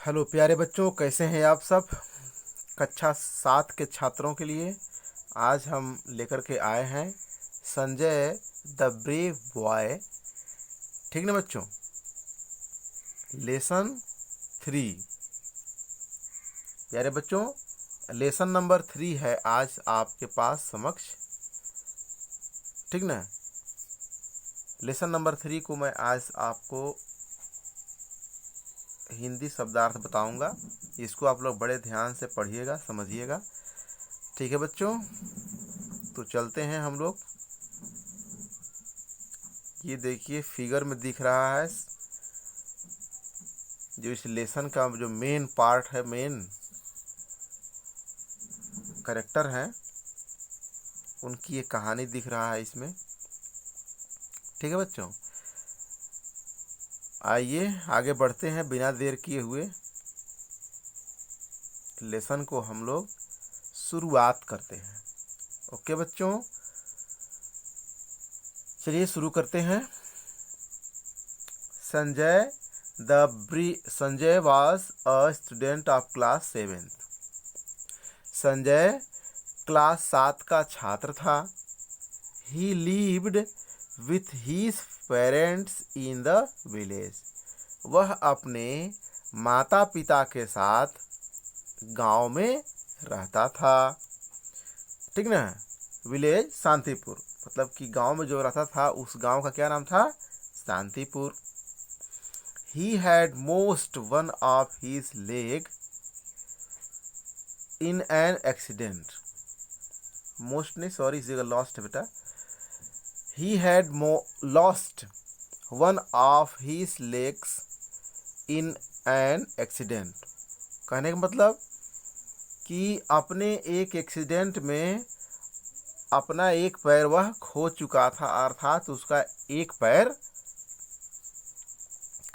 Hello प्यारे बच्चों, कैसे हैं आप सब। कक्षा 7 के छात्रों के लिए आज हम लेकर के आए हैं संजय द ब्रेव बॉय। ठीक ना बच्चों। लेसन 3। प्यारे बच्चों, लेसन नंबर 3 है आज आपके पास समक्ष। ठीक ना। लेसन नंबर 3 को मैं आज आपको हिंदी शब्दार्थ बताऊंगा। इसको आप लोग बड़े ध्यान से पढ़िएगा, समझिएगा। ठीक है बच्चों, तो चलते हैं हम लोग। ये देखिए फिगर में दिख रहा है जो इस लेसन का जो मेन पार्ट है, मेन कैरेक्टर हैं, उनकी एक कहानी दिख रहा है इसमें। ठीक है बच्चों, आइए आगे बढ़ते हैं बिना देर किए हुए। लेसन को हम लोग शुरुआत करते हैं। ओके बच्चों, चलिए शुरू करते हैं। Sanjay was a student of class 7। Sanjay class 7 का छात्र था। He lived with his parents in the village. वह अपने माता पिता के साथ गांव में रहता था। ठीक ना। विलेज शांतिपुर, मतलब कि गांव में जो रहता था उस गांव का क्या नाम था? Shantipur. He had lost one of his leg in an accident. Most नहीं, सॉरी, इस जगह lost है बेटा। He had lost one of his legs in an accident. कहने का मतलब कि अपने एक एक्सीडेंट में अपना एक पैर वह खो चुका था, अर्थात उसका एक पैर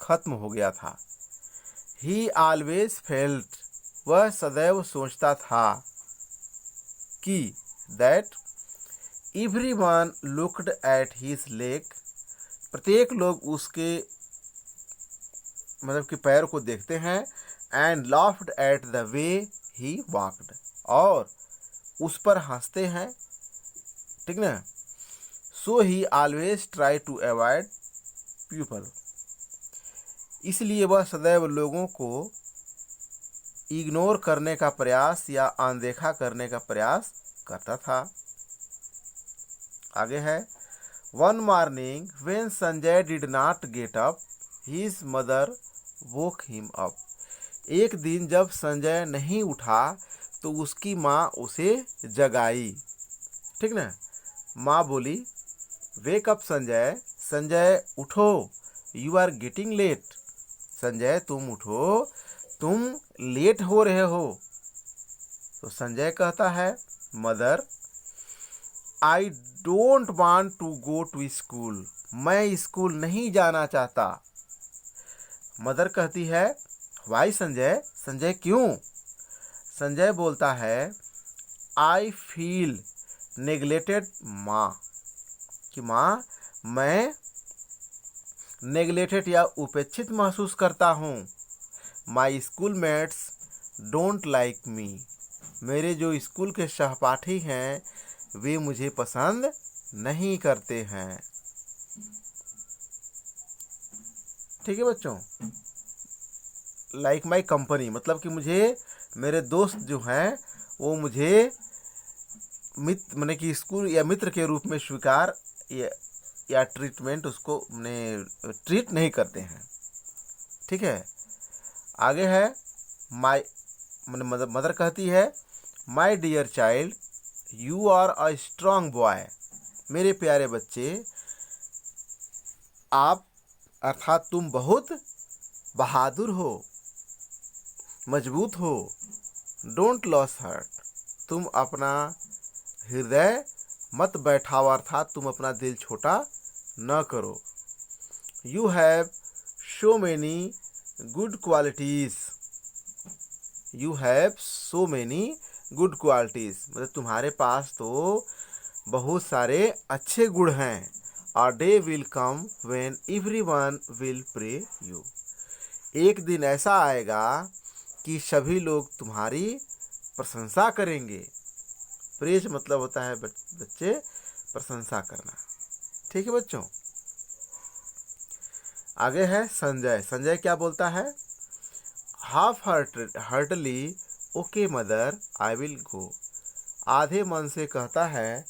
खत्म हो गया था। He always felt, वह सदैव सोचता था कि that everyone looked at his leg, प्रत्येक लोग उसके मतलब कि पैर को देखते हैं, and laughed at the way he walked, और उस पर हंसते हैं। ठीक ना। So he always tried to avoid people, इसलिए वह सदैव लोगों को इग्नोर करने का प्रयास या अनदेखा करने का प्रयास करता था। आगे है, one morning when Sanjay did not get up his mother woke him up. एक दिन जब संजय नहीं उठा तो उसकी माँ उसे जगाई। ठीक ना। माँ बोली, वेक अप संजय, संजय उठो, you are getting late, Sanjay तुम उठो, तुम लेट हो रहे हो। तो संजय कहता है, mother I don't want to go to school, मैं स्कूल नहीं जाना चाहता। मदर कहती है, वाई संजय, संजय क्यों? संजय बोलता है, आई फील नेग्लेक्टेड माँ, कि माँ मैं नेग्लेक्टेड या उपेक्षित महसूस करता हूँ। My school mates don't like me, मेरे जो स्कूल के सहपाठी हैं वे मुझे पसंद नहीं करते हैं। ठीक है बच्चों। लाइक माई कंपनी, मतलब कि मुझे मेरे दोस्त जो हैं वो मुझे मित्र माने कि स्कूल या मित्र के रूप में स्वीकार या ट्रीटमेंट उसको ट्रीट नहीं करते हैं। ठीक है। आगे है, माई मदर कहती है, my dear child you are a strong boy, मेरे प्यारे बच्चे आप अर्थात तुम बहुत बहादुर हो, मजबूत हो। डोंट लॉस हार्ट, तुम अपना हृदय मत बैठाओ, अर्थात तुम अपना दिल छोटा न करो। You have so many good qualities, you have so many good qualities, मतलब तुम्हारे पास तो बहुत सारे अच्छे गुण हैं। A day will come when everyone will pray you, एक दिन ऐसा आएगा कि सभी लोग तुम्हारी प्रशंसा करेंगे। प्रेज मतलब होता है बच्चे प्रशंसा करना। ठीक है बच्चों। आगे है संजय। संजय क्या बोलता है? Half heartily okay mother I will go. आधे मन से कहता है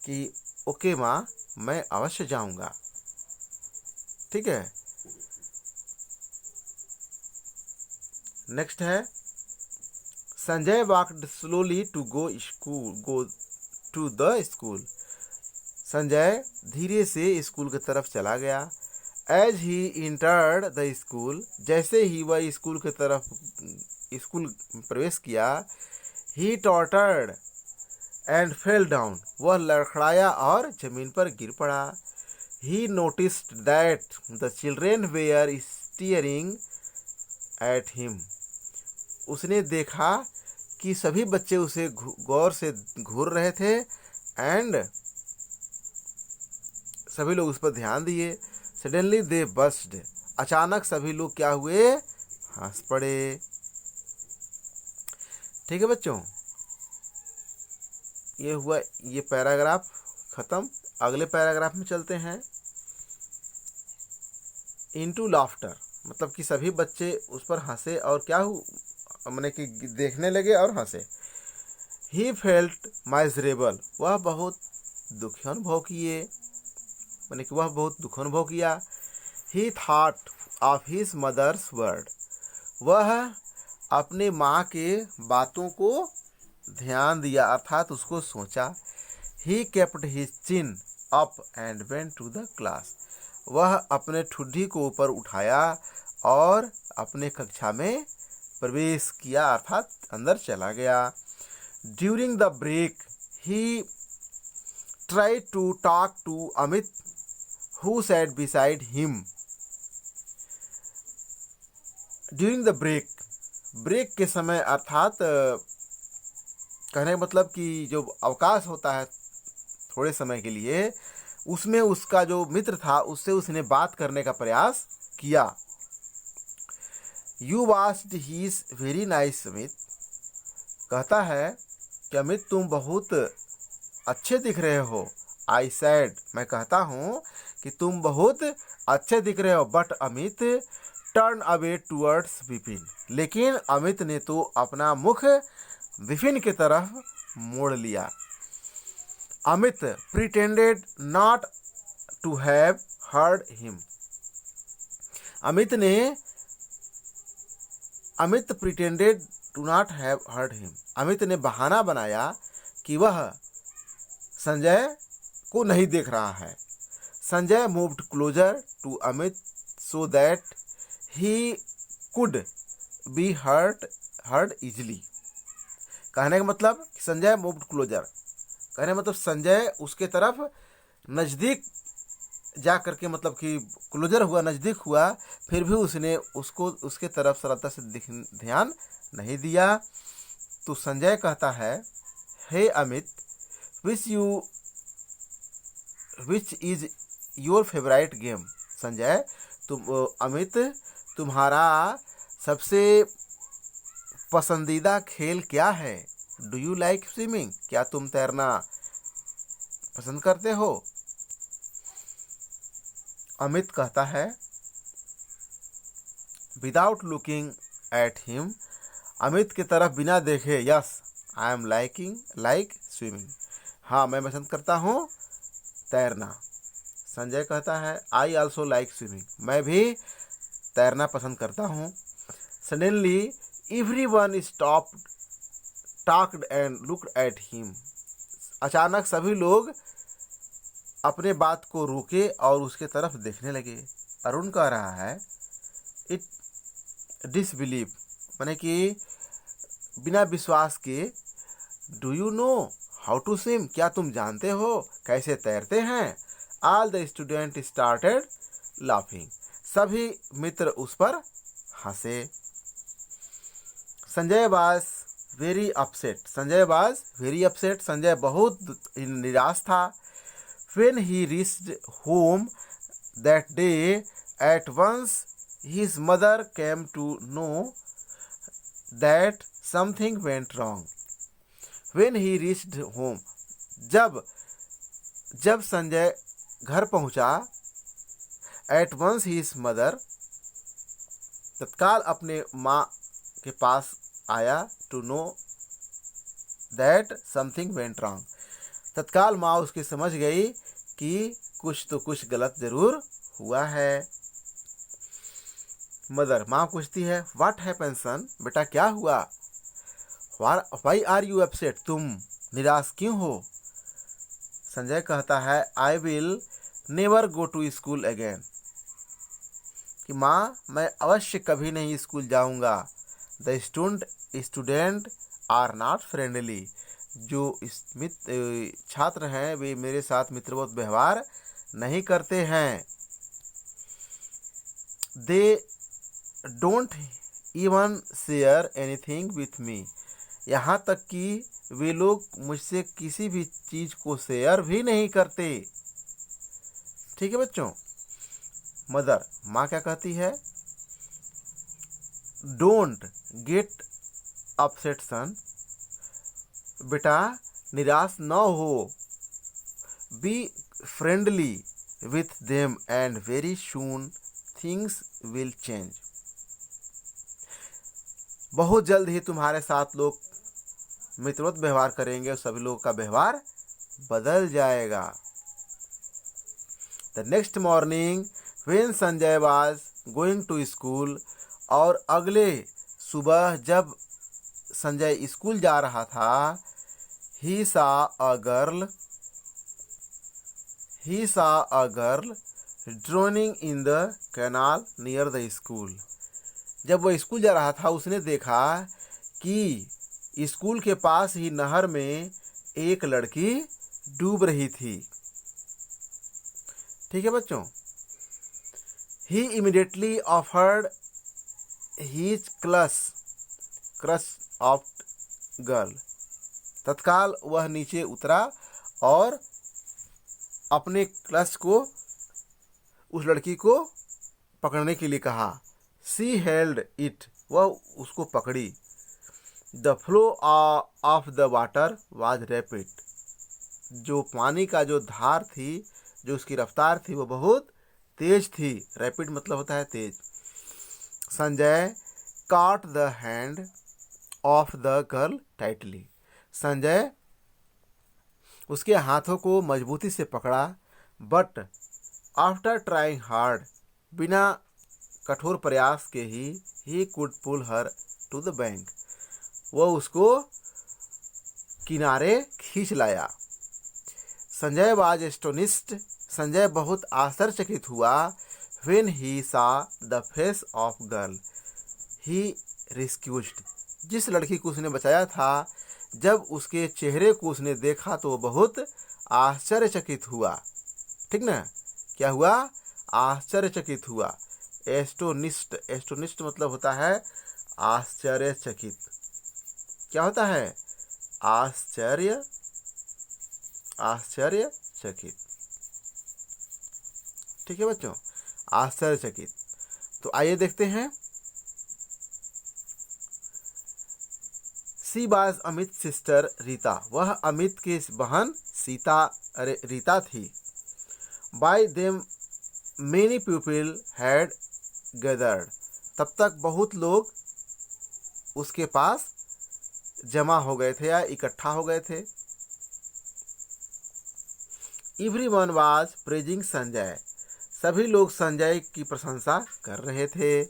कि ओके माँ, मैं अवश्य जाऊंगा। ठीक है। नेक्स्ट है Sanjay walked slowly to go to the school. Sanjay धीरे से स्कूल की तरफ चला गया। As he entered the school, जैसे ही वह स्कूल की तरफ स्कूल प्रवेश किया, he tottered and fell down, वह लड़खड़ाया और जमीन पर गिर पड़ा। He noticed that the children were staring at him, उसने देखा कि सभी बच्चे उसे गौर से घूर रहे थे एंड सभी लोग उस पर ध्यान दिए। सडनली दे बस्ड, अचानक सभी लोग क्या हुए? हंस पड़े। ठीक है बच्चों, ये हुआ ये पैराग्राफ खत्म। अगले पैराग्राफ में चलते हैं। इनटू लाफ्टर, मतलब कि सभी बच्चे उस पर हंसे और क्या मैंने कि देखने लगे और हंसे। ही फेल्ट माइजरेबल, वह बहुत दुखी अनुभव किए, मैंने कि वह बहुत दुख अनुभव किया। He thought of his mother's word, वह अपने माँ के बातों को ध्यान दिया, अर्थात उसको सोचा। He kept his chin up and went to the class, वह अपने ठुड्डी को ऊपर उठाया और अपने कक्षा में प्रवेश किया, अर्थात अंदर चला गया। During the break he tried to talk to Amit who sat beside him. During the break, break के समय अर्थात कहने का मतलब कि जो अवकाश होता है थोड़े समय के लिए, उसमें उसका जो मित्र था उससे उसने बात करने का प्रयास किया। You washed he is very nice Amit, कहता है कि अमित तुम बहुत अच्छे दिख रहे हो। आई सैड, मैं कहता हूँ कि तुम बहुत अच्छे दिख रहे हो। But Amit turn away towards Vipin, लेकिन अमित ने तो अपना मुख विपिन की तरफ मोड़ लिया। Amit pretended not to have heard him, Amit pretended to not have heard him, Amit ने बहाना बनाया कि वह संजय को नहीं देख रहा है। Sanjay moved closer to Amit so that he could be heard easily. कहने का मतलब संजय मूव्ड क्लोजर, कहने का मतलब संजय उसके तरफ नज़दीक जा करके, मतलब कि क्लोजर हुआ, नज़दीक हुआ, फिर भी उसने उसको उसके तरफ सरलता से ध्यान नहीं दिया। तो संजय कहता है, hey Amit, which is your favourite game. Sanjay, Amit, तुम्हारा सबसे पसंदीदा खेल क्या है? डू यू लाइक स्विमिंग, क्या तुम तैरना पसंद करते हो? अमित कहता है, without looking at him, Amit की तरफ बिना देखे, yes I am like swimming, हाँ मैं पसंद करता हूँ तैरना। संजय कहता है, आई ऑल्सो लाइक स्विमिंग, मैं भी तैरना पसंद करता हूँ। Suddenly everyone stopped talked and looked at him, अचानक सभी लोग अपने बात को रोके और उसके तरफ देखने लगे। अरुण कह रहा है, इट डिसबिलीव, माने कि बिना विश्वास के, do you know how to swim, क्या तुम जानते हो कैसे तैरते हैं? All the student started laughing, सभी मित्र उस पर हंसे। Sanjay was very upset, Sanjay बहुत निराश था। When he reached home that day, at once his mother came to know that something went wrong. When he reached home, जब संजय घर पहुंचा, at once his mother, तत्काल अपने माँ के पास आया, to know that something went wrong. तत्काल माँ उसकी समझ गई कि कुछ गलत जरूर हुआ है। मदर, माँ पूछती है, व्हाट हैपेंड सन, बेटा क्या हुआ? व्हाई आर यू अपसेट, तुम निराश क्यों हो? संजय कहता है, I will never go to school again, कि माँ मैं अवश्य कभी नहीं स्कूल जाऊंगा। The student are not friendly, जो छात्र हैं वे मेरे साथ मित्रवत व्यवहार नहीं करते हैं। They don't even share anything with me, यहाँ तक कि वे लोग मुझसे किसी भी चीज को शेयर भी नहीं करते। ठीक है बच्चों। मदर, माँ क्या कहती है? डोंट गेट अपसेट सन, बेटा निराश न हो। Be friendly with them and very soon things will change, बहुत जल्द ही तुम्हारे साथ लोग मित्रवत व्यवहार करेंगे और सभी लोगों का व्यवहार बदल जाएगा। The next morning when Sanjay was going to school, और अगले सुबह जब संजय स्कूल जा रहा था, he saw a girl drowning in the canal near the school. जब वह स्कूल जा रहा था, उसने देखा कि स्कूल के पास ही नहर में एक लड़की डूब रही थी। ठीक है बच्चों। He immediately offered his crush of girl. तत्काल वह नीचे उतरा और अपने क्लच को उस लड़की को पकड़ने के लिए कहा। She held it, वह उसको पकड़ी। The flow of the water was rapid, जो पानी का जो धार थी, जो उसकी रफ्तार थी, वो बहुत तेज थी। रैपिड मतलब होता है तेज। Sanjay caught the hand of the girl tightly, Sanjay उसके हाथों को मजबूती से पकड़ा। बट आफ्टर ट्राइंग हार्ड, बिना कठोर प्रयास के he could pull her to the bank, वह उसको किनारे खींच लाया। संजय वाज एस्टोनिस्ड, संजय बहुत आश्चर्यचकित हुआ। व्हेन ही सा द फेस ऑफ गर्ल ही रिस्क्यूज्ड, जिस लड़की को उसने बचाया था, जब उसके चेहरे को उसने देखा तो बहुत आश्चर्यचकित हुआ। ठीक ना, क्या हुआ? आश्चर्यचकित हुआ। एस्टोनिस्ट मतलब होता है आश्चर्यचकित। क्या होता है? आश्चर्यचकित। ठीक है बच्चों, आश्चर्यचकित। तो आइए देखते हैं। She was Amit sister Rita, वह अमित की बहन रीता थी। Bye them many people had gathered, तब तक बहुत लोग उसके पास जमा हो गए थे या इकट्ठा हो गए थे। एवरीवन वाज प्रेजिंग संजय, सभी लोग संजय की प्रशंसा कर रहे थे।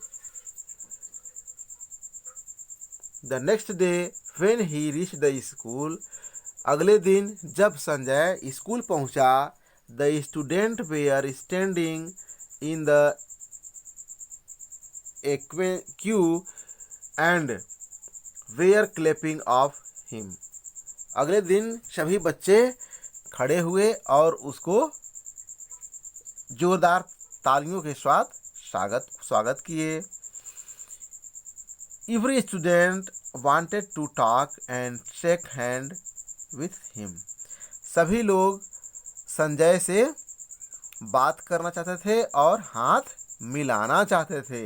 The next day when he reached the school, अगले दिन जब संजय स्कूल पहुंचा, the student were standing in the queue and were clapping of him, अगले दिन सभी बच्चे खड़े हुए और उसको जोरदार तालियों के साथ स्वागत किए। Every student wanted to talk and shake hand with him, सभी लोग संजय से बात करना चाहते थे और हाथ मिलाना चाहते थे।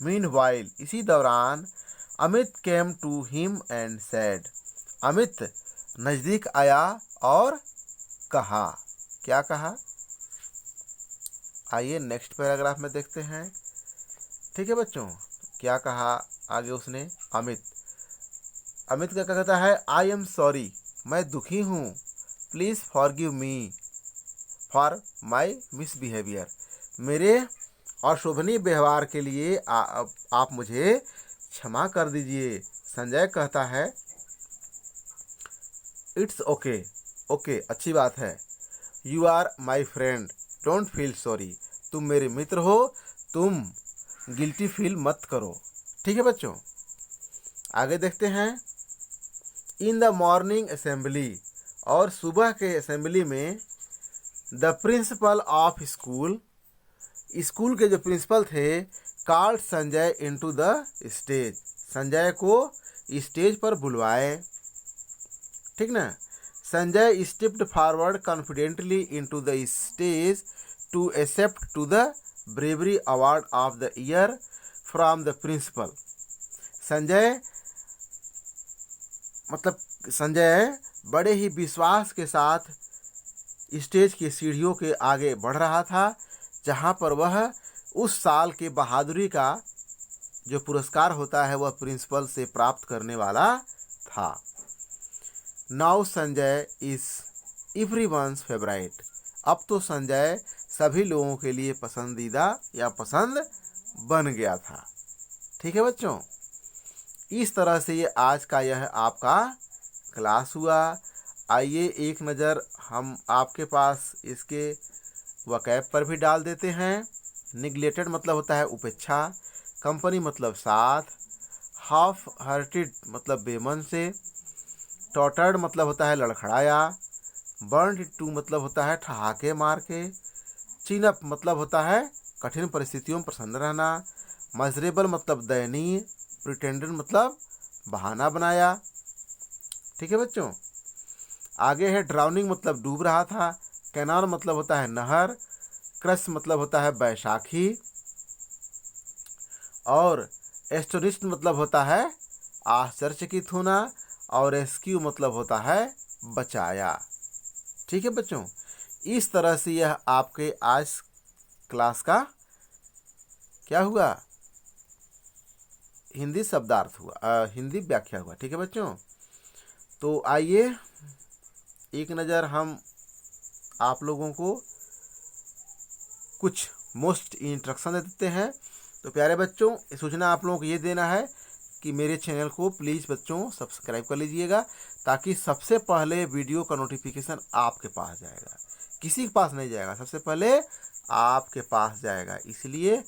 मीनवाइल, इसी दौरान Amit came to him and said, Amit नजदीक आया और कहा। क्या कहा? आइए नेक्स्ट पैराग्राफ में देखते हैं। ठीक है बच्चों, क्या कहा आगे उसने? अमित क्या कहता है? आई एम सॉरी, मैं दुखी हूँ। Please forgive me for my misbehaviour, मेरे अशोभनीय व्यवहार के लिए आप मुझे क्षमा कर दीजिए। संजय कहता है इट्स ओके, ओके अच्छी बात है। You are my friend, don't feel sorry, तुम मेरे मित्र हो, तुम गिल्टी फील मत करो। ठीक है बच्चों, आगे देखते हैं। इन द मॉर्निंग असेंबली, और सुबह के असेंबली में the principal of school, school के जो प्रिंसिपल थे, called Sanjay into the stage, Sanjay को स्टेज पर बुलवाए। ठीक ना? Sanjay stepped forward confidently into the stage to accept to the bravery award of the year from the principal. Sanjay बड़े ही विश्वास के साथ स्टेज की सीढ़ियों के आगे बढ़ रहा था, जहां पर वह उस साल के बहादुरी का जो पुरस्कार होता है वह प्रिंसिपल से प्राप्त करने वाला था। Now Sanjay is everyone's favourite, अब तो संजय सभी लोगों के लिए पसंदीदा या पसंद बन गया था। ठीक है बच्चों, इस तरह से ये आज का यह आपका क्लास हुआ। आइए एक नज़र हम आपके पास इसके वकैब पर भी डाल देते हैं। निगलेक्टेड मतलब होता है उपेक्षा, कंपनी मतलब साथ, हाफ हार्टेड मतलब बेमन से, टॉटर्ड मतलब होता है लड़खड़ाया, बर्न टू मतलब होता है ठहाके मार के, चिन अप मतलब होता है कठिन परिस्थितियों में प्रसन्न रहना, मजरेबल मतलब दयनीय, प्रिटेंडेंट मतलब बहाना बनाया। ठीक है बच्चों, आगे है ड्राउनिंग मतलब डूब रहा था, कैनाल मतलब होता है नहर, क्रश मतलब होता है बैसाखी, और एस्टोनिश्ड मतलब होता है आश्चर्यचकित होना, और रेस्क्यू मतलब होता है बचाया। ठीक है बच्चों, इस तरह से यह आपके आज क्लास का क्या हुआ? हिंदी शब्दार्थ हुआ, हिंदी व्याख्या हुआ। ठीक है बच्चों, तो आइए एक नज़र हम आप लोगों को कुछ मोस्ट इंस्ट्रक्शन दे देते हैं। तो प्यारे बच्चों, सूचना आप लोगों को ये देना है कि मेरे चैनल को प्लीज़ बच्चों सब्सक्राइब कर लीजिएगा, ताकि सबसे पहले वीडियो का नोटिफिकेशन आपके पास जाएगा, किसी के पास नहीं जाएगा, सबसे पहले आपके पास जाएगा। इसलिए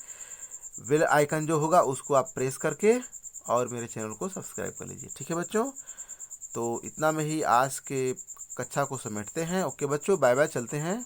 बेल आइकन जो होगा उसको आप प्रेस करके और मेरे चैनल को सब्सक्राइब कर लीजिए। ठीक है बच्चों, तो इतना में ही आज के कक्षा को समेटते हैं। ओके बच्चों, बाय बाय, चलते हैं।